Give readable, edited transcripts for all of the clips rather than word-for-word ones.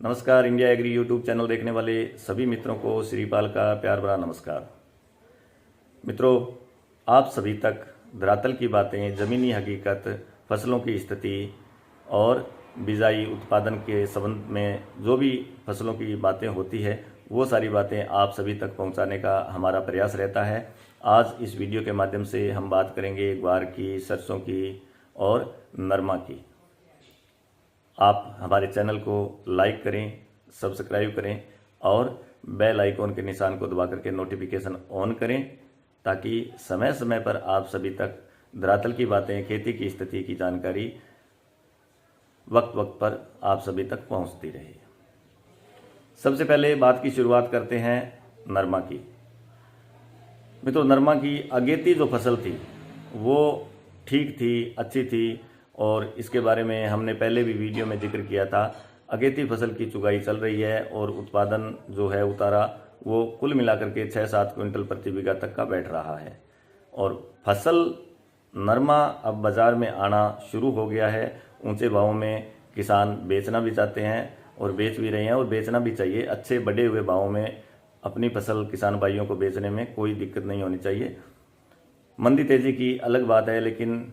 नमस्कार। India agree YouTube channel देखने वाले सभी मित्रों को श्रीपाल का प्यार भरा नमस्कार। मित्रों, आप सभी तक धरातल की बातें, ज़मीनी हकीकत, फसलों की स्थिति और बिजाई उत्पादन के संबंध में जो भी फसलों की बातें होती है वो सारी बातें आप सभी तक पहुंचाने का हमारा प्रयास रहता है। आज इस वीडियो के माध्यम से हम बात करेंगे ग्वार की, सरसों की और नरमा की। आप हमारे चैनल को लाइक करें, सब्सक्राइब करें और बेल आइकॉन के निशान को दबा करके नोटिफिकेशन ऑन करें ताकि समय समय पर आप सभी तक धरातल की बातें, खेती की स्थिति की जानकारी वक्त वक्त पर आप सभी तक पहुंचती रहे। सबसे पहले बात की शुरुआत करते हैं नरमा की। मित्रों, नरमा की अगेती जो फसल थी वो ठीक थी, अच्छी थी और इसके बारे में हमने पहले भी वीडियो में जिक्र किया था। अगेती फसल की चुगाई चल रही है और उत्पादन जो है उतारा वो कुल मिलाकर के 6-7 क्विंटल प्रति बीघा तक का बैठ रहा है और फसल नरमा अब बाज़ार में आना शुरू हो गया है। ऊंचे भावों में किसान बेचना भी चाहते हैं और बेच भी रहे हैं और बेचना भी चाहिए। अच्छे बढ़े हुए भावों में अपनी फसल किसान भाइयों को बेचने में कोई दिक्कत नहीं होनी चाहिए। मंदी तेज़ी की अलग बात है, लेकिन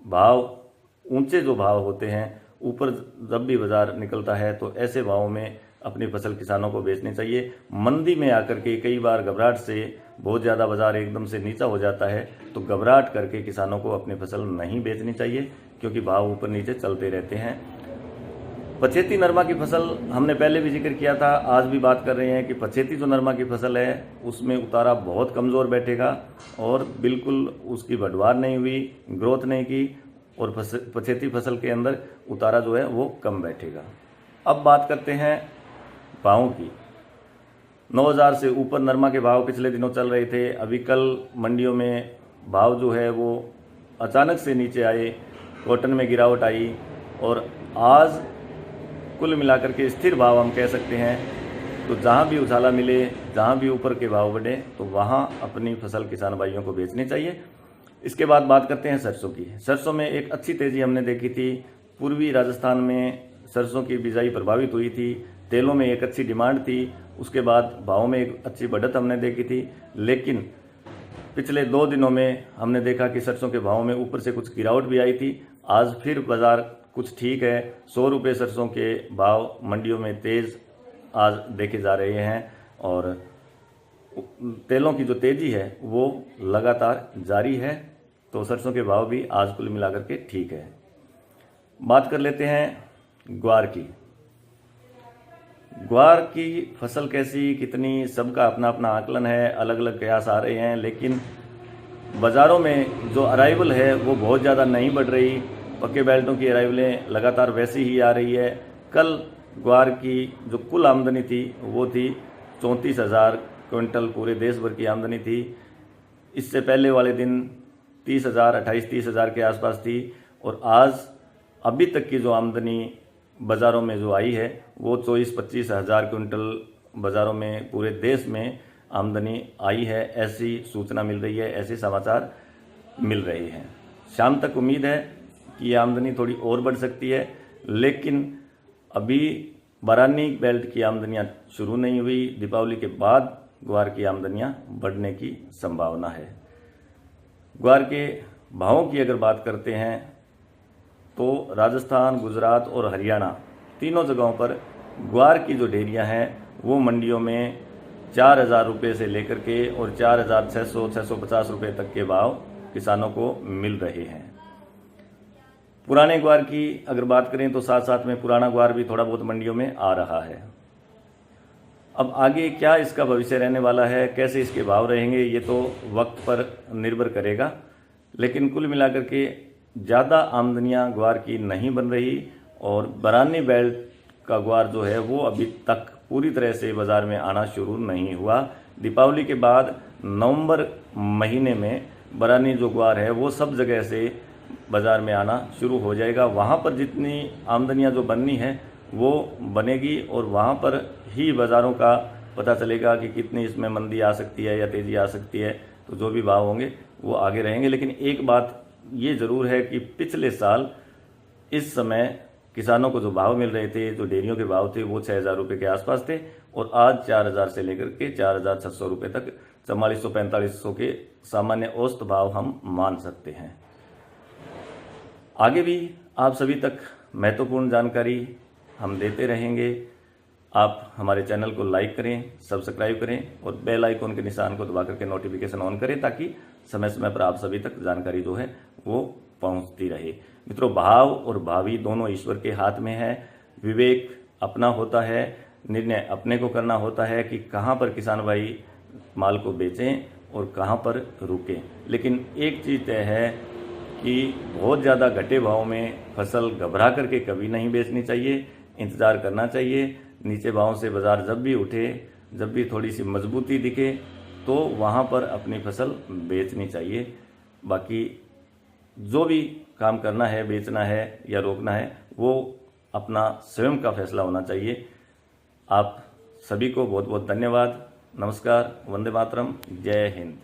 भाव, ऊंचे जो भाव होते हैं, ऊपर जब भी बाजार निकलता है तो ऐसे भावों में अपनी फसल किसानों को बेचनी चाहिए। मंदी में आकर के कई बार घबराहट से बहुत ज़्यादा बाजार एकदम से नीचा हो जाता है तो घबराहट करके किसानों को अपनी फसल नहीं बेचनी चाहिए, क्योंकि भाव ऊपर नीचे चलते रहते हैं। पछेती नरमा की फसल हमने पहले भी जिक्र किया था, आज भी बात कर रहे हैं कि पछेती जो नरमा की फसल है उसमें उतारा बहुत कमज़ोर बैठेगा और बिल्कुल उसकी बढ़वार नहीं हुई, ग्रोथ नहीं की और पछेती फसल के अंदर उतारा जो है वो कम बैठेगा। अब बात करते हैं भावों की। 9,000 से ऊपर नरमा के भाव पिछले दिनों चल रहे थे। अभी कल मंडियों में भाव जो है वो अचानक से नीचे आए, कॉटन में गिरावट आई और आज कुल मिलाकर के स्थिर भाव हम कह सकते हैं। तो जहाँ भी उछाला मिले, जहाँ भी ऊपर के भाव बढ़े तो वहाँ अपनी फसल किसान भाइयों को बेचनी चाहिए। इसके बाद बात करते हैं सरसों की। सरसों में एक अच्छी तेज़ी हमने देखी थी। पूर्वी राजस्थान में सरसों की बिजाई प्रभावित हुई थी, तेलों में एक अच्छी डिमांड थी, उसके बाद भावों में एक अच्छी बढ़त हमने देखी थी। लेकिन पिछले 2 दिनों में हमने देखा कि सरसों के भावों में ऊपर से कुछ गिरावट भी आई थी। आज फिर बाजार कुछ ठीक है। 100 रुपये सरसों के भाव मंडियों में तेज़ आज देखे जा रहे हैं और तेलों की जो तेज़ी है वो लगातार जारी है। तो सरसों के भाव भी आज कुल मिलाकर के ठीक है। बात कर लेते हैं ग्वार की। ग्वार की फसल कैसी, कितनी, सबका अपना अपना आकलन है, अलग अलग कयास आ रहे हैं, लेकिन बाज़ारों में जो अराइवल है वो बहुत ज़्यादा नहीं बढ़ रही। पक्के बेल्टों की अराइवलें लगातार वैसी ही आ रही है। कल ग्वार की जो कुल आमदनी थी वो थी 34,000 क्विंटल, पूरे देश भर की आमदनी थी। इससे पहले वाले दिन 30,000, 28-30,000 के आसपास थी और आज अभी तक की जो आमदनी बाज़ारों में जो आई है वो 24-25 हज़ार क्विंटल बाज़ारों में पूरे देश में आमदनी आई है। ऐसी सूचना मिल रही है, ऐसे समाचार मिल रहे हैं। शाम तक उम्मीद है कि ये आमदनी थोड़ी और बढ़ सकती है, लेकिन अभी बरानी बेल्ट की आमदनियाँ शुरू नहीं हुई। दीपावली के बाद ग्वार की आमदनियाँ बढ़ने की संभावना है। ग्वार के भावों की अगर बात करते हैं तो राजस्थान, गुजरात और हरियाणा तीनों जगहों पर ग्वार की जो ढेरियां हैं वो मंडियों में 4,000 रुपये से लेकर के और 4,600-650 रुपये तक के भाव किसानों को मिल रहे हैं। पुराने ग्वार की अगर बात करें तो साथ साथ में पुराना ग्वार भी थोड़ा बहुत मंडियों में आ रहा है। अब आगे क्या इसका भविष्य रहने वाला है, कैसे इसके भाव रहेंगे, ये तो वक्त पर निर्भर करेगा। लेकिन कुल मिलाकर के ज़्यादा आमदनियां ग्वार की नहीं बन रही और बरानी बेल्ट का ग्वार जो है वो अभी तक पूरी तरह से बाज़ार में आना शुरू नहीं हुआ। दीपावली के बाद नवंबर महीने में बरानी जो ग्वार है वो सब जगह से बाज़ार में आना शुरू हो जाएगा। वहाँ पर जितनी आमदनियाँ जो बननी है वो बनेगी और वहाँ पर ही बाज़ारों का पता चलेगा कि कितनी इसमें मंदी आ सकती है या तेज़ी आ सकती है। तो जो भी भाव होंगे वो आगे रहेंगे। लेकिन एक बात ये ज़रूर है कि पिछले साल इस समय किसानों को जो भाव मिल रहे थे, जो डेयरियों के भाव थे, वो 6,000 रुपये के आसपास थे और आज 4,000 से लेकर के 4,600 रुपये तक 4400-4500 के सामान्य औसत भाव हम मान सकते हैं। आगे भी आप सभी तक महत्वपूर्ण जानकारी हम देते रहेंगे। आप हमारे चैनल को लाइक करें, सब्सक्राइब करें और बेल आइकन के निशान को दबा करके नोटिफिकेशन ऑन करें ताकि समय समय पर आप सभी तक जानकारी जो है वो पहुंचती रहे। मित्रों, भाव और भावी दोनों ईश्वर के हाथ में है। विवेक अपना होता है, निर्णय अपने को करना होता है कि कहाँ पर किसान भाई माल को बेचें और कहाँ पर रुकें। लेकिन एक चीज़ तय है कि बहुत ज़्यादा घटे भाव में फसल घबरा करके कभी नहीं बेचनी चाहिए, इंतज़ार करना चाहिए। नीचे भाव से बाज़ार जब भी उठे, जब भी थोड़ी सी मजबूती दिखे तो वहाँ पर अपनी फसल बेचनी चाहिए। बाकी जो भी काम करना है, बेचना है या रोकना है, वो अपना स्वयं का फैसला होना चाहिए। आप सभी को बहुत बहुत धन्यवाद। नमस्कार, वंदे मातरम, जय हिंद।